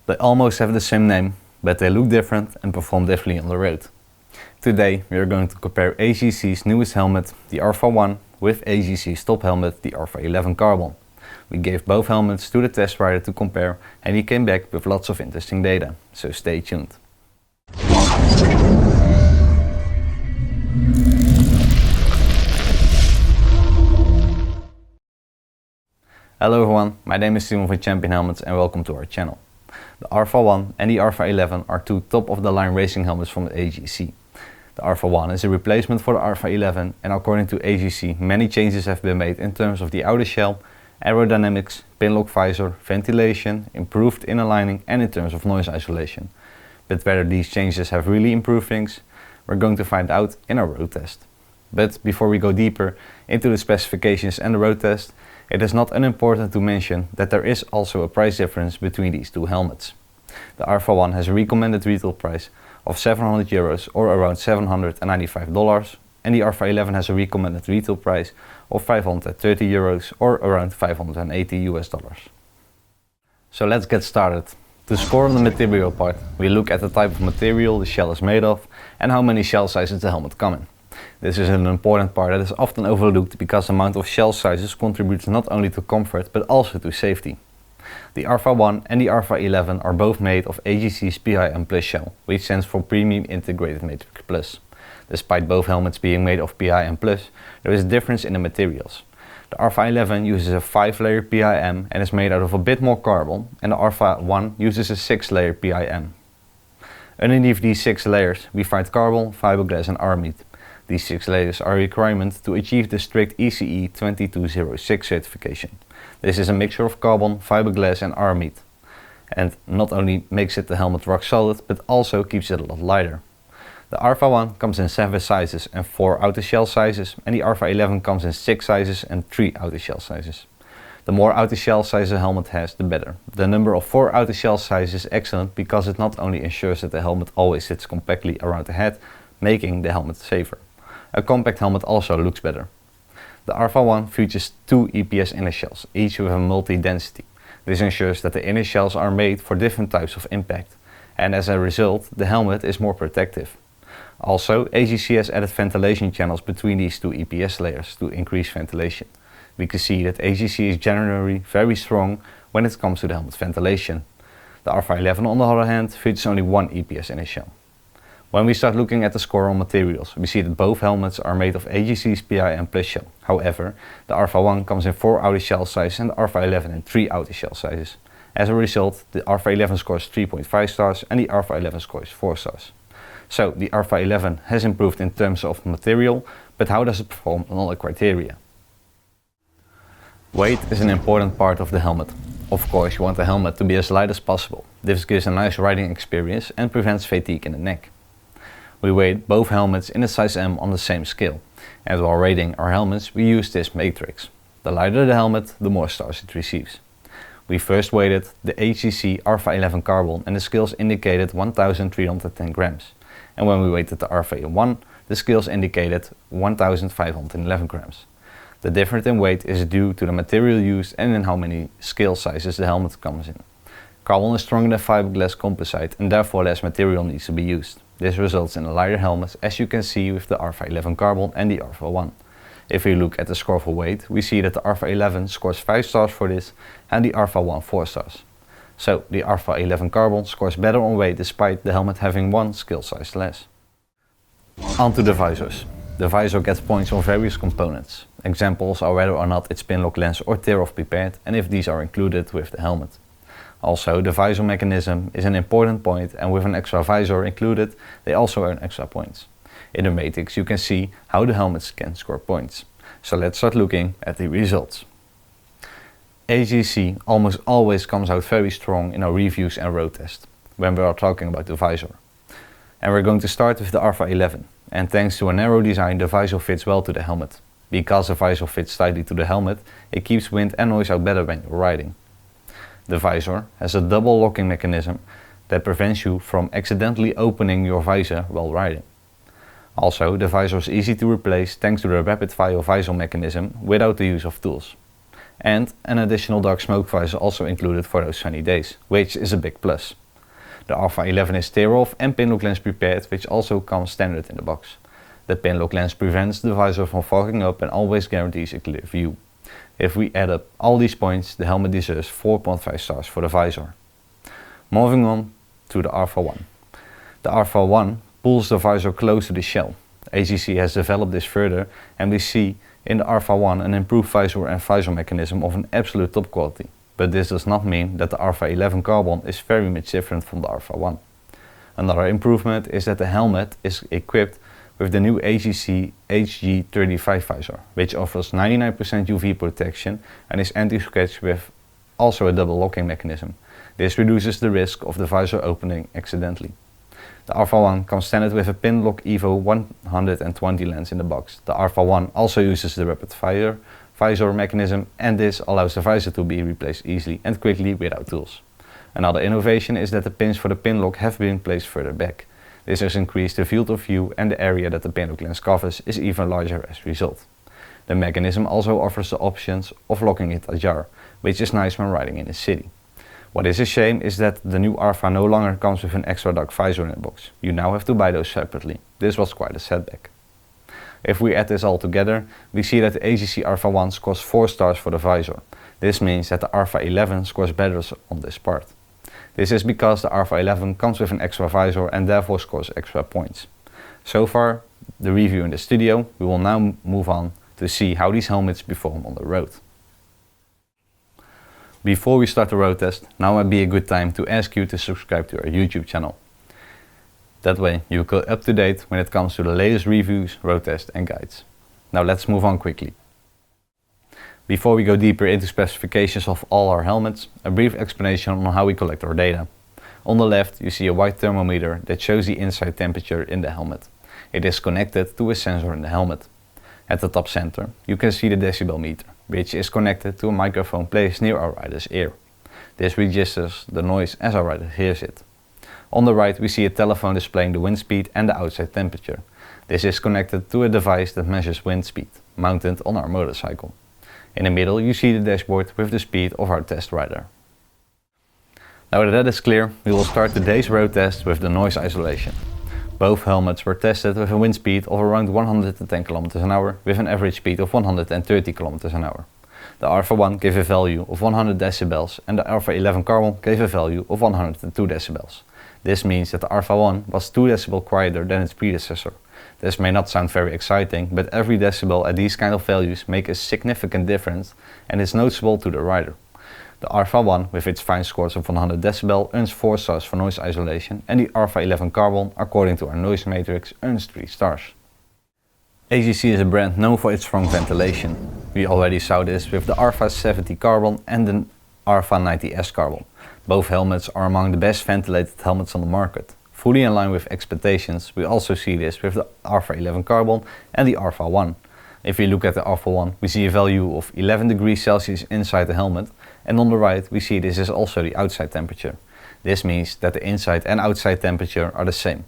They almost have the same name, but they look different and perform differently on the road. Today we are going to compare HJC's newest helmet, the RPHA with HJC's top helmet, the RPHA Carbon. We gave both helmets to the test rider to compare and he came back with lots of interesting data, so stay tuned. Hello everyone, my name is Simon from Champion Helmets and welcome to our channel. The RPHA and the RPHA are two top-of-the-line racing helmets from the HJC. The RPHA is a replacement for the RPHA and according to HJC many changes have been made in terms of the outer shell, aerodynamics, pinlock visor, ventilation, improved inner lining and in terms of noise isolation. But whether these changes have really improved things, we're going to find out in our road test. But before we go deeper into the specifications and the road test, it is not unimportant to mention that there is also a price difference between these two helmets. The RPHA has a recommended retail price of €700 or around $795 and the RPHA has a recommended retail price of €530 or around $580. So let's get started. To score on the material part, we look at the type of material the shell is made of and how many shell sizes the helmet come in. This is an important part that is often overlooked because the amount of shell sizes contributes not only to comfort but also to safety. The RPHA and the RPHA are both made of HJC's PIM Plus shell, which stands for Premium Integrated Matrix Plus. Despite both helmets being made of PIM Plus, there is a difference in the materials. The RPHA uses a 5-layer PIM and is made out of a bit more carbon, and the RPHA uses a 6-layer PIM. Underneath these 6 layers we find carbon, fiberglass and R-meat. These 6 layers are a requirement to achieve the strict ECE 2206 certification. This is a mixture of carbon, fiberglass and R-meat. And not only makes it the helmet rock solid, but also keeps it a lot lighter. The RPHA comes in 7 sizes and 4 outer shell sizes, and the RPHA comes in 6 sizes and 3 outer shell sizes. The more outer shell sizes a helmet has, the better. The number of 4 outer shell sizes is excellent because it not only ensures that the helmet always sits compactly around the head, making the helmet safer. A compact helmet also looks better. The RPHA features 2 EPS inner shells, each with a multi-density. This ensures that the inner shells are made for different types of impact, and as a result, the helmet is more protective. Also, HJC has added ventilation channels between these 2 EPS layers to increase ventilation. We can see that HJC is generally very strong when it comes to the helmet ventilation. The RPHA on the other hand features only 1 EPS inner shell. When we start looking at the score on materials, we see that both helmets are made of HJC's PIM Plus shell. However, the RPHA comes in 4 outer shell sizes and the RPHA in 3 outer shell sizes. As a result, the RPHA scores 3.5 stars and the RPHA scores 4 stars. So the RPHA has improved in terms of material, but how does it perform on other criteria? Weight is an important part of the helmet. Of course, you want the helmet to be as light as possible. This gives a nice riding experience and prevents fatigue in the neck. We weighed both helmets in a size M on the same scale, and while rating our helmets we used this matrix. The lighter the helmet, the more stars it receives. We first weighted the HJC RPHA Carbon and the scales indicated 1310 grams. And when we weighted the RPHA, the scales indicated 1511 grams. The difference in weight is due to the material used and in how many scale sizes the helmet comes in. Carbon is stronger than fiberglass composite and therefore less material needs to be used. This results in a lighter helmet, as you can see with the RPHA Carbon and the RPHA. If we look at the score for weight, we see that the RPHA scores 5 stars for this and the RPHA 4 stars. So the RPHA Carbon scores better on weight despite the helmet having 1 scale size less. Onto the visors. The visor gets points on various components. Examples are whether or not it's pinlock lens or tear-off prepared and if these are included with the helmet. Also, the visor mechanism is an important point and with an extra visor included, they also earn extra points. In the matrix you can see how the helmets can score points. So let's start looking at the results. HJC almost always comes out very strong in our reviews and road test when we are talking about the visor. And we're going to start with the RPHA, and thanks to a narrow design the visor fits well to the helmet. Because the visor fits tightly to the helmet, it keeps wind and noise out better when you're riding. The visor has a double locking mechanism that prevents you from accidentally opening your visor while riding. Also, the visor is easy to replace thanks to the rapid fire visor mechanism without the use of tools. and an additional dark smoke visor also included for those sunny days, which is a big plus. The RPHA 11 is tear-off and pin lock lens prepared, which also comes standard in the box. The pin lock lens prevents the visor from fogging up and always guarantees a clear view. If we add up all these points, the helmet deserves 4.5 stars for the visor. Moving on to the RPHA 1. The RPHA 1 pulls the visor close to the shell. HJC has developed this further, and we see in the RPHA 1 an improved visor and visor mechanism of an absolute top quality. But this does not mean that the RPHA 11 carbon is very much different from the RPHA 1. Another improvement is that the helmet is equipped with the new HJC HG35 visor, which offers 99% UV protection and is anti-scratch with also a double locking mechanism. This reduces the risk of the visor opening accidentally. The RPHA 1 comes standard with a pin lock EVO 120 lens in the box. The RPHA 1 also uses the rapid fire visor mechanism, and this allows the visor to be replaced easily and quickly without tools. Another innovation is that the pins for the pin lock have been placed further back. This has increased the field of view, and the area that the pin lock lens covers is even larger as a result. The mechanism also offers the options of locking it ajar, which is nice when riding in the city. What is a shame is that the new RPHA no longer comes with an extra dark visor in the box. You now have to buy those separately. This was quite a setback. If we add this all together, we see that the HJC RPHA 1 scores 4 stars for the visor. This means that the RPHA 11 scores better on this part. This is because the RPHA 11 comes with an extra visor and therefore scores extra points. So far, the review in the studio. We will now move on to see how these helmets perform on the road. Before we start the road test, now might be a good time to ask you to subscribe to our YouTube channel. That way you will go up to date when it comes to the latest reviews, road tests and guides. Now let's move on quickly. Before we go deeper into specifications of all our helmets, a brief explanation on how we collect our data. On the left you see a white thermometer that shows the inside temperature in the helmet. It is connected to a sensor in the helmet. At the top center you can see the decibel meter, which is connected to a microphone placed near our rider's ear. This registers the noise as our rider hears it. On the right we see a telephone displaying the wind speed and the outside temperature. This is connected to a device that measures wind speed, mounted on our motorcycle. In the middle you see the dashboard with the speed of our test rider. Now that that is clear, we will start today's road test with the noise isolation. Both helmets were tested with a wind speed of around 110 km an hour with an average speed of 130 km an hour. The RPHA 1 gave a value of 100 decibels and the RPHA 11 carbon gave a value of 102 decibels. This means that the RPHA 1 was 2 decibels quieter than its predecessor. This may not sound very exciting, but every decibel at these kind of values make a significant difference and is noticeable to the rider. The RPHA 1 with its fine scores of 100 decibel earns 4 stars for noise isolation, and the RPHA 11 carbon, according to our noise matrix, earns 3 stars. HJC is a brand known for its strong ventilation. We already saw this with the RPHA 70 carbon and the RPHA 90S carbon. Both helmets are among the best ventilated helmets on the market. Fully in line with expectations, we also see this with the RPHA 11 carbon and the RPHA 1. If we look at the RPHA 1, we see a value of 11 degrees Celsius inside the helmet, and on the right we see this is also the outside temperature. This means that the inside and outside temperature are the same.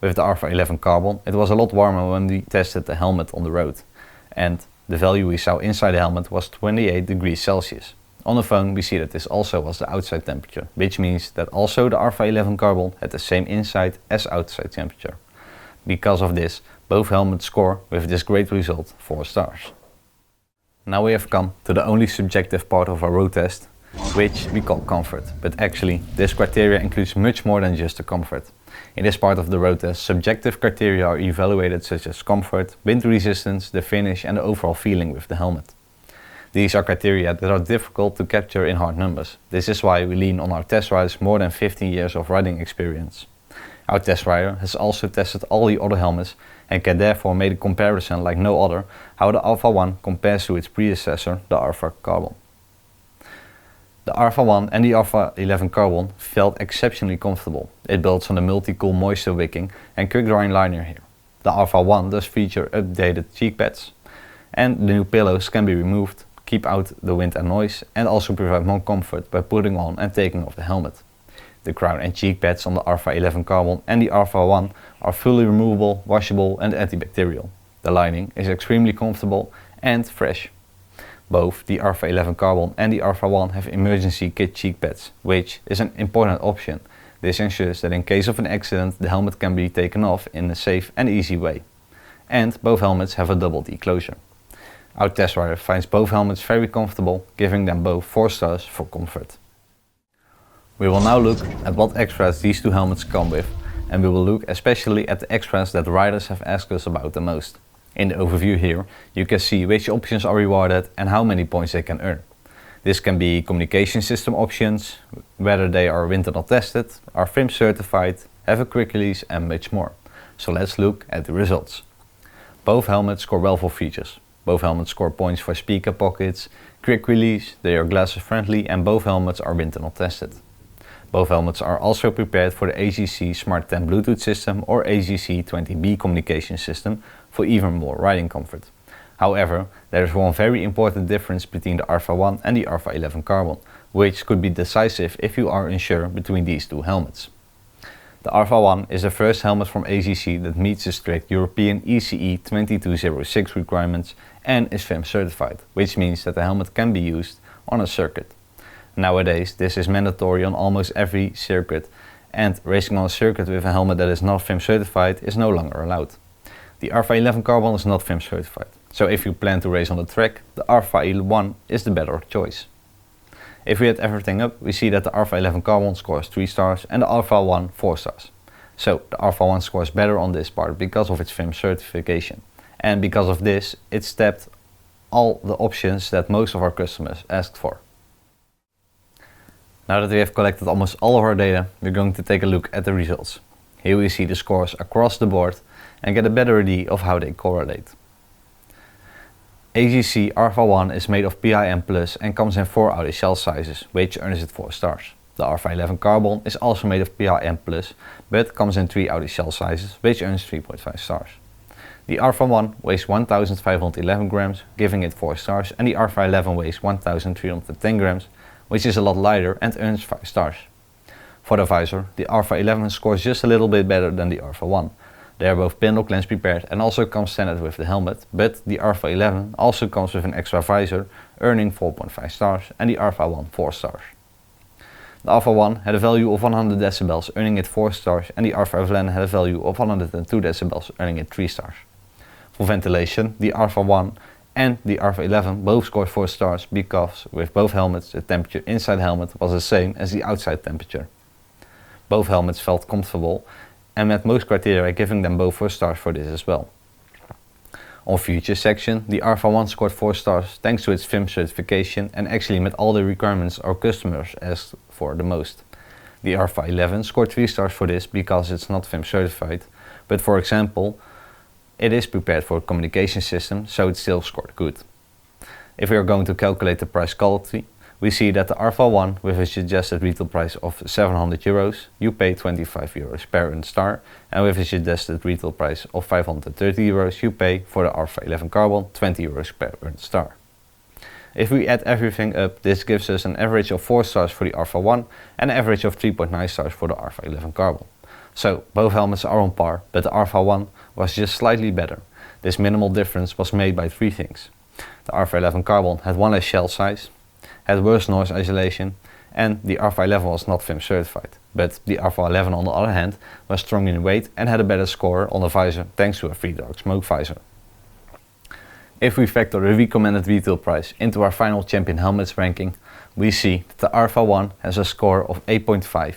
With the RPHA 11 carbon, it was a lot warmer when we tested the helmet on the road, and the value we saw inside the helmet was 28 degrees Celsius. On the phone we see that this also was the outside temperature, which means that also the RPHA 11 carbon had the same inside as outside temperature. Because of this, both helmets score with this great result 4 stars. Now we have come to the only subjective part of our road test, which we call comfort. But actually, this criteria includes much more than just the comfort. In this part of the road test, subjective criteria are evaluated such as comfort, wind resistance, the finish and the overall feeling with the helmet. These are criteria that are difficult to capture in hard numbers. This is why we lean on our test riders' more than 15 years of riding experience. Our test rider has also tested all the other helmets and can therefore make a comparison like no other how the RPHA 1 compares to its predecessor, the RPHA carbon. The RPHA 1 and the RPHA 11 carbon felt exceptionally comfortable. It builds on the multi-cool moisture wicking and quick drying liner here. The RPHA 1 does feature updated cheek pads, and the new pillows can be removed, keep out the wind and noise, and also provide more comfort by putting on and taking off the helmet. The crown and cheek pads on the RPHA 11 carbon and the RPHA 1 are fully removable, washable and antibacterial. The lining is extremely comfortable and fresh. Both the RPHA 11 Carbon and the RPHA 1 have emergency kit cheek pads, which is an important option. This ensures that in case of an accident the helmet can be taken off in a safe and easy way. And both helmets have a double D closure. Our test rider finds both helmets very comfortable, giving them both 4 stars for comfort. We will now look at what extras these two helmets come with, and we will look especially at the extras that riders have asked us about the most. In the overview here, you can see which options are rewarded and how many points they can earn. This can be communication system options, whether they are winter not tested, are FIM certified, have a quick release and much more. So let's look at the results. Both helmets score well for features. Both helmets score points for speaker pockets, quick release, they are glasses friendly and both helmets are winter not tested. Both helmets are also prepared for the HJC Smart 10 Bluetooth system or HJC 20B communication system for even more riding comfort. However, there is one very important difference between the RPHA 1 and the RPHA 11 Carbon, which could be decisive if you are unsure between these two helmets. The RPHA 1 is the first helmet from HJC that meets the strict European ECE 2206 requirements and is FIM certified, which means that the helmet can be used on a circuit. Nowadays, this is mandatory on almost every circuit, and racing on a circuit with a helmet that is not FIM certified is no longer allowed. The RPHA 11 Carbon is not FIM certified, so if you plan to race on the track, the RPHA 1 is the better choice. If we add everything up, we see that the RPHA 11 Carbon scores 3 stars and the RPHA 1 4 stars. So the RPHA 1 scores better on this part because of its FIM certification. And because of this, it's tapped all the options that most of our customers asked for. Now that we have collected almost all of our data, we're going to take a look at the results. Here we see the scores across the board and get a better idea of how they correlate. HJC RPHA 1 is made of PIM Plus and comes in 4 outer shell sizes, which earns it 4 stars. The RPHA 11 Carbon is also made of PIM Plus, but comes in 3 outer shell sizes, which earns 3.5 stars. The RPHA 1 weighs 1511 grams, giving it 4 stars, and the RPHA 11 weighs 1310 grams, which is a lot lighter and earns 5 stars. For the visor, the RPHA 11 scores just a little bit better than the RPHA 1. They are both pinlock lens prepared and also come standard with the helmet, but the RPHA 11 also comes with an extra visor, earning 4.5 stars, and the RPHA 1 4 stars. The RPHA 1 had a value of 100 decibels, earning it 4 stars, and the RPHA 11 had a value of 102 decibels, earning it 3 stars. For ventilation, the RPHA 1 and the RPHA 11 both scored 4 stars because with both helmets the temperature inside the helmet was the same as the outside temperature. Both helmets felt comfortable and met most criteria, giving them both 4 stars for this as well. On feature section, the RPHA 1 scored 4 stars thanks to its FIM certification and actually met all the requirements our customers asked for the most. The RPHA 11 scored 3 stars for this because it's not FIM certified, but for example, it is prepared for a communication system, so it still scored good. If we are going to calculate the price quality, we see that the RPHA 1 with a suggested retail price of 700 euros, you pay 25 euros per earned star, and with a suggested retail price of 530 euros, you pay for the RPHA 11 Carbon 20 euros per earned star. If we add everything up, this gives us an average of 4 stars for the RPHA 1 and an average of 3.9 stars for the RPHA 11 Carbon. So both helmets are on par, but the RPHA 1 was just slightly better. This minimal difference was made by 3 things. The RPHA 11 Carbon had 1 less shell size, had worse noise isolation, and the RPHA 11 was not FIM certified. But the RPHA 11 on the other hand was strong in weight and had a better score on the visor thanks to a 3 dark smoke visor. If we factor the recommended retail price into our final champion helmets ranking, we see that the RPHA 1 has a score of 8.5,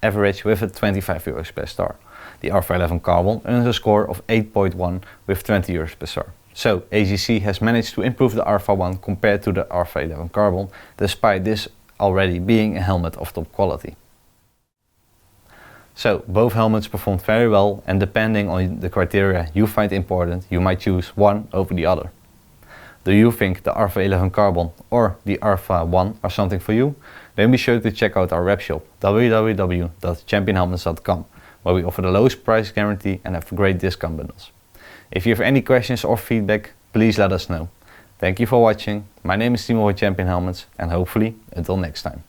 average with a 25 euros per star. The RPHA 11 Carbon earns a score of 8.1 with 20 euros per star. So HJC has managed to improve the RPHA 1 compared to the RPHA 11 Carbon, despite this already being a helmet of top quality. So both helmets performed very well, and depending on the criteria you find important, you might choose one over the other. Do you think the RPHA 11 Carbon or the RPHA 1 are something for you? Then be sure to check out our web shop www.championhelmets.com, where we offer the lowest price guarantee and have great discount bundles. If you have any questions or feedback, please let us know. Thank you for watching. My name is Timo with Champion Helmets, and hopefully until next time.